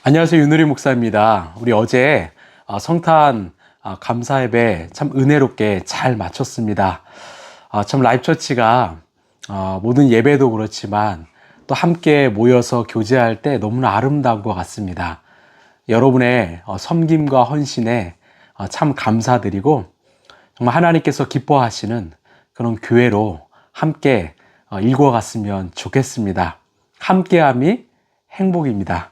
안녕하세요. 윤우리 목사입니다. 우리 어제 성탄 감사 예배 참 은혜롭게 잘 마쳤습니다. 참 라이프처치가 모든 예배도 그렇지만 또 함께 모여서 교제할 때 너무나 아름다운 것 같습니다. 여러분의 섬김과 헌신에 참 감사드리고 정말 하나님께서 기뻐하시는 그런 교회로 함께 일궈갔으면 좋겠습니다. 함께함이 행복입니다.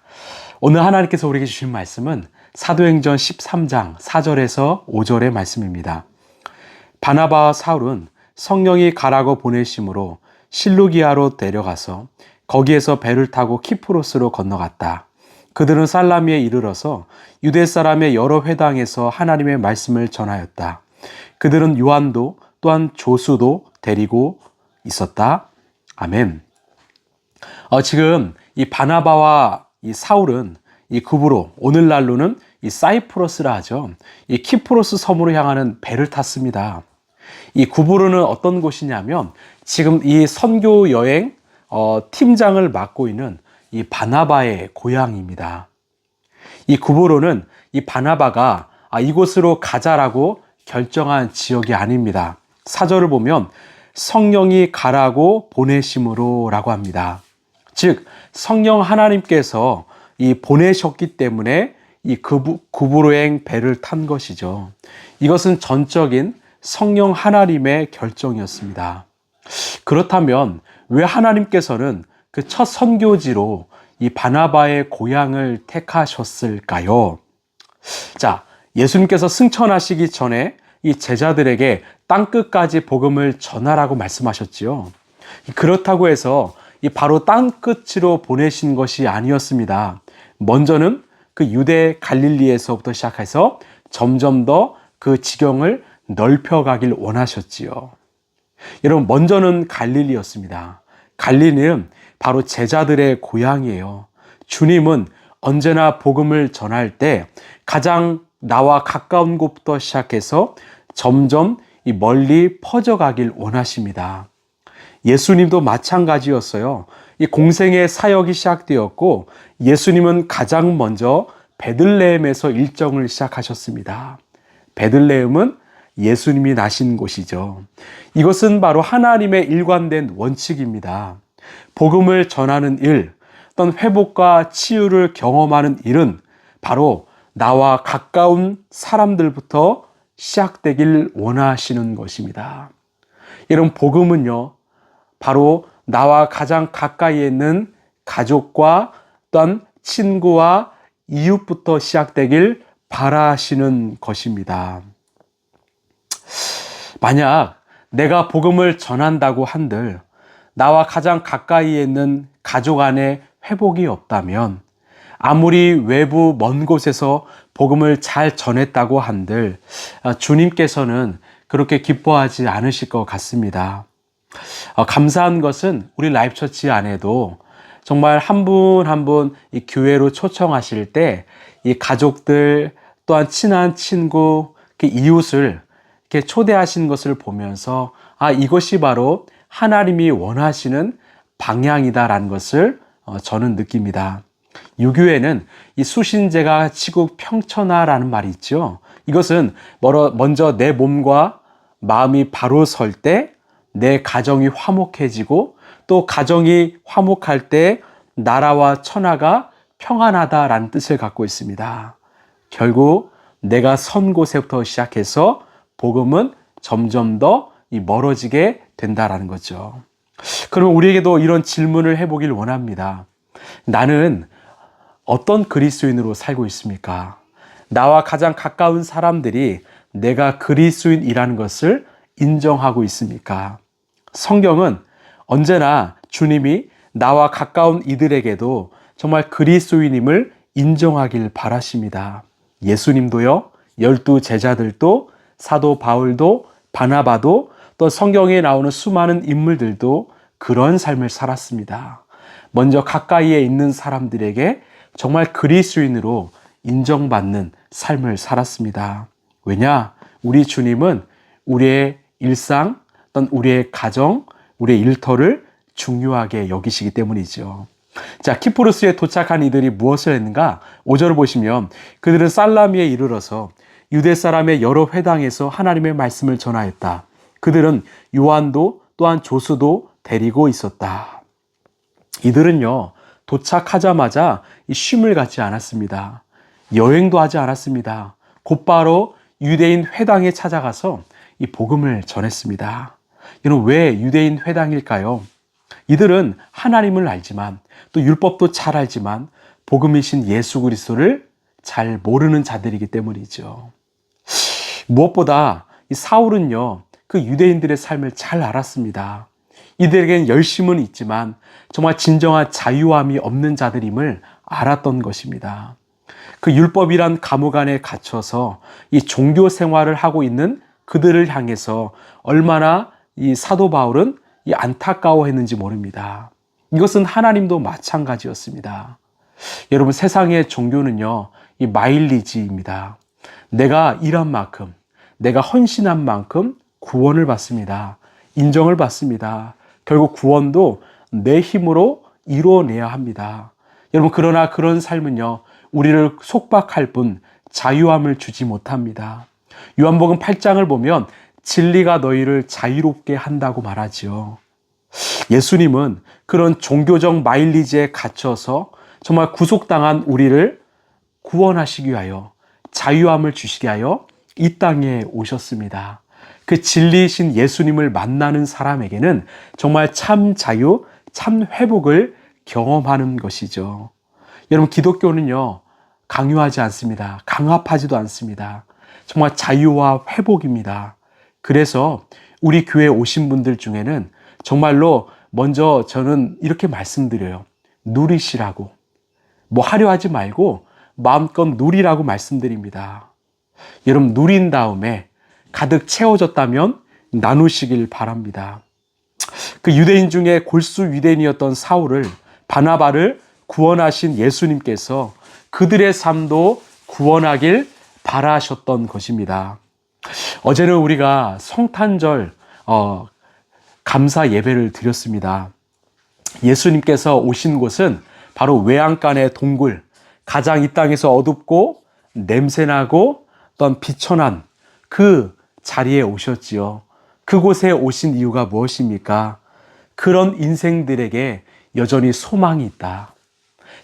오늘 하나님께서 우리에게 주신 말씀은 사도행전 13장 4절에서 5절의 말씀입니다. 바나바와 사울은 성령이 가라고 보내심으로 실루기아로 데려가서 거기에서 배를 타고 키프로스로 건너갔다. 그들은 살라미에 이르러서 유대 사람의 여러 회당에서 하나님의 말씀을 전하였다. 그들은 요한도 또한 조수도 데리고 있었다. 아멘. 지금 이 바나바와 이 사울은 이 급으로 오늘날로는 이 사이프러스라 하죠. 이 키프로스 섬으로 향하는 배를 탔습니다. 이 구브로는 어떤 곳이냐면 지금 이 선교 여행 팀장을 맡고 있는 이 바나바의 고향입니다. 이 구브로는 이 바나바가 이곳으로 가자라고 결정한 지역이 아닙니다. 사절을 보면 성령이 가라고 보내심으로 라고 합니다. 즉 성령 하나님께서 이 보내셨기 때문에 이 구브로행 배를 탄 것이죠. 이것은 전적인 성령 하나님의 결정이었습니다. 그렇다면 왜 하나님께서는 그 첫 선교지로 이 바나바의 고향을 택하셨을까요? 자, 예수님께서 승천하시기 전에 이 제자들에게 땅끝까지 복음을 전하라고 말씀하셨지요. 그렇다고 해서 이 바로 땅끝으로 보내신 것이 아니었습니다. 먼저는 그 유대 갈릴리에서부터 시작해서 점점 더 그 지경을 넓혀가길 원하셨지요. 여러분, 먼저는 갈릴리였습니다. 갈릴리는 바로 제자들의 고향이에요. 주님은 언제나 복음을 전할 때 가장 나와 가까운 곳부터 시작해서 점점 이 멀리 퍼져가길 원하십니다. 예수님도 마찬가지였어요. 이 공생의 사역이 시작되었고 예수님은 가장 먼저 베들레헴에서 일정을 시작하셨습니다. 베들레헴은 예수님이 나신 곳이죠. 이것은 바로 하나님의 일관된 원칙입니다. 복음을 전하는 일, 어떤 회복과 치유를 경험하는 일은 바로 나와 가까운 사람들부터 시작되길 원하시는 것입니다. 이런 복음은요, 바로 나와 가장 가까이에 있는 가족과 또한 친구와 이웃부터 시작되길 바라시는 것입니다. 만약 내가 복음을 전한다고 한들 나와 가장 가까이에 있는 가족 안에 회복이 없다면 아무리 외부 먼 곳에서 복음을 잘 전했다고 한들 주님께서는 그렇게 기뻐하지 않으실 것 같습니다. 감사한 것은 우리 라이프처치 안에도 정말 한 분 한 분 이 교회로 초청하실 때 이 가족들 또한 친한 친구, 이웃을 이렇게 초대하신 것을 보면서 이것이 바로 하나님이 원하시는 방향이다라는 것을 저는 느낍니다. 유교에는 이 수신제가 치국 평천하라는 말이 있죠. 이것은 먼저 내 몸과 마음이 바로 설 때 내 가정이 화목해지고 또 가정이 화목할 때 나라와 천하가 평안하다라는 뜻을 갖고 있습니다. 결국 내가 선 곳에부터 시작해서 복음은 점점 더 멀어지게 된다라는 거죠. 그러면 우리에게도 이런 질문을 해보길 원합니다. 나는 어떤 그리스도인으로 살고 있습니까? 나와 가장 가까운 사람들이 내가 그리스도인이라는 것을 인정하고 있습니까? 성경은 언제나 주님이 나와 가까운 이들에게도 정말 그리스도인임을 인정하길 바라십니다. 예수님도요, 12 제자들도, 사도 바울도, 바나바도, 또 성경에 나오는 수많은 인물들도 그런 삶을 살았습니다. 먼저 가까이에 있는 사람들에게 정말 그리스도인으로 인정받는 삶을 살았습니다. 왜냐? 우리 주님은 우리의 일상, 어떤 우리의 가정, 우리의 일터를 중요하게 여기시기 때문이죠. 자, 키프로스에 도착한 이들이 무엇을 했는가? 5절을 보시면 그들은 살라미에 이르러서 유대 사람의 여러 회당에서 하나님의 말씀을 전하였다. 그들은 요한도 또한 조수도 데리고 있었다. 이들은요, 도착하자마자 쉼을 갖지 않았습니다. 여행도 하지 않았습니다. 곧바로 유대인 회당에 찾아가서 이 복음을 전했습니다. 여러분, 왜 유대인 회당일까요? 이들은 하나님을 알지만 또 율법도 잘 알지만 복음이신 예수 그리스도를 잘 모르는 자들이기 때문이죠. 무엇보다 이 사울은요, 그 유대인들의 삶을 잘 알았습니다. 이들에겐 열심은 있지만 정말 진정한 자유함이 없는 자들임을 알았던 것입니다. 그 율법이란 감옥 안에 갇혀서 이 종교 생활을 하고 있는 그들을 향해서 얼마나 이 사도 바울은 이 안타까워했는지 모릅니다. 이것은 하나님도 마찬가지였습니다. 여러분, 세상의 종교는요, 이 마일리지입니다. 내가 일한 만큼, 내가 헌신한 만큼 구원을 받습니다. 인정을 받습니다. 결국 구원도 내 힘으로 이루어내야 합니다. 여러분, 그러나 그런 삶은요, 우리를 속박할 뿐 자유함을 주지 못합니다. 요한복음 8장을 보면 진리가 너희를 자유롭게 한다고 말하지요. 예수님은 그런 종교적 마일리지에 갇혀서 정말 구속당한 우리를 구원하시기 위하여, 자유함을 주시기 위하여 이 땅에 오셨습니다. 그 진리이신 예수님을 만나는 사람에게는 정말 참 자유, 참 회복을 경험하는 것이죠. 여러분, 기독교는요, 강요하지 않습니다. 강압하지도 않습니다. 정말 자유와 회복입니다. 그래서 우리 교회에 오신 분들 중에는 정말로 먼저 저는 이렇게 말씀드려요. 누리시라고. 뭐 하려 하지 말고 마음껏 누리라고 말씀드립니다. 여러분, 누린 다음에 가득 채워졌다면 나누시길 바랍니다. 그 유대인 중에 골수 유대인이었던 사울을, 바나바를 구원하신 예수님께서 그들의 삶도 구원하길 바라셨던 것입니다. 어제는 우리가 성탄절 감사 예배를 드렸습니다. 예수님께서 오신 곳은 바로 외양간의 동굴, 가장 이 땅에서 어둡고 냄새나고 어떤 비천한 그 자리에 오셨지요. 그곳에 오신 이유가 무엇입니까? 그런 인생들에게 여전히 소망이 있다.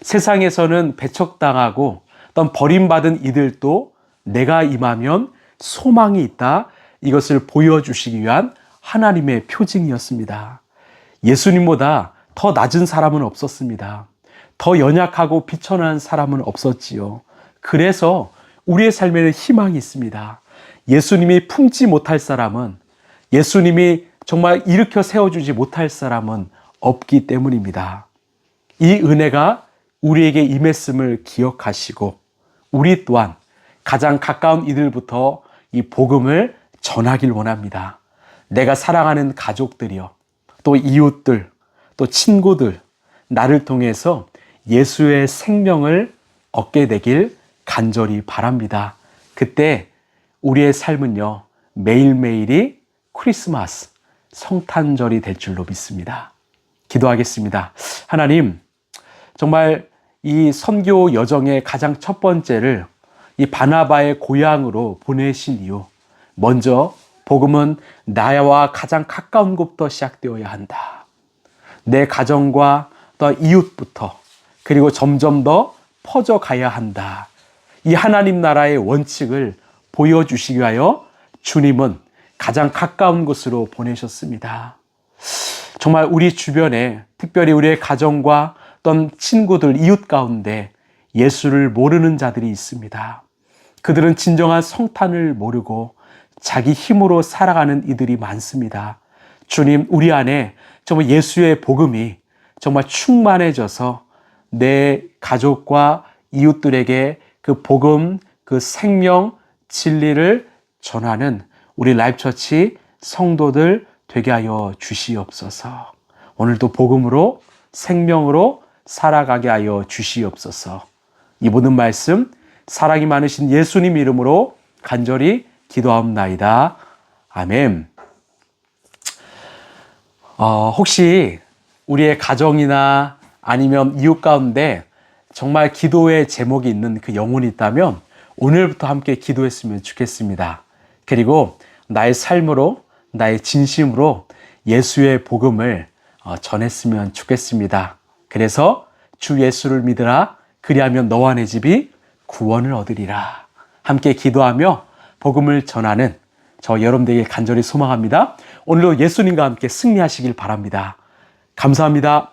세상에서는 배척당하고 어떤 버림받은 이들도 내가 임하면 소망이 있다. 이것을 보여주시기 위한 하나님의 표징이었습니다. 예수님보다 더 낮은 사람은 없었습니다. 더 연약하고 비천한 사람은 없었지요. 그래서 우리의 삶에는 희망이 있습니다. 예수님이 품지 못할 사람은, 예수님이 정말 일으켜 세워주지 못할 사람은 없기 때문입니다. 이 은혜가 우리에게 임했음을 기억하시고 우리 또한 가장 가까운 이들부터 이 복음을 전하길 원합니다. 내가 사랑하는 가족들이요, 또 이웃들, 또 친구들, 나를 통해서 예수의 생명을 얻게 되길 간절히 바랍니다. 그때 우리의 삶은요, 매일매일이 크리스마스, 성탄절이 될 줄로 믿습니다. 기도하겠습니다. 하나님, 정말 이 선교 여정의 가장 첫 번째를 이 바나바의 고향으로 보내신 이유, 먼저 복음은 나와 가장 가까운 곳부터 시작되어야 한다. 내 가정과 또 이웃부터, 그리고 점점 더 퍼져가야 한다. 이 하나님 나라의 원칙을 보여주시기 위하여 주님은 가장 가까운 곳으로 보내셨습니다. 정말 우리 주변에, 특별히 우리의 가정과 어떤 친구들, 이웃 가운데 예수를 모르는 자들이 있습니다. 그들은 진정한 성탄을 모르고 자기 힘으로 살아가는 이들이 많습니다. 주님, 우리 안에 정말 예수의 복음이 정말 충만해져서 내 가족과 이웃들에게 그 복음, 그 생명, 진리를 전하는 우리 라이프처치 성도들 되게 하여 주시옵소서. 오늘도 복음으로, 생명으로 살아가게 하여 주시옵소서. 이 모든 말씀 사랑이 많으신 예수님 이름으로 간절히 기도하옵나이다. 아멘. 혹시 우리의 가정이나 아니면 이웃 가운데 정말 기도의 제목이 있는 그 영혼이 있다면 오늘부터 함께 기도했으면 좋겠습니다. 그리고 나의 삶으로, 나의 진심으로 예수의 복음을 전했으면 좋겠습니다. 그래서 주 예수를 믿으라. 그리하면 너와 내 집이 구원을 얻으리라. 함께 기도하며 복음을 전하는 저 여러분들에게 간절히 소망합니다. 오늘도 예수님과 함께 승리하시길 바랍니다. 감사합니다.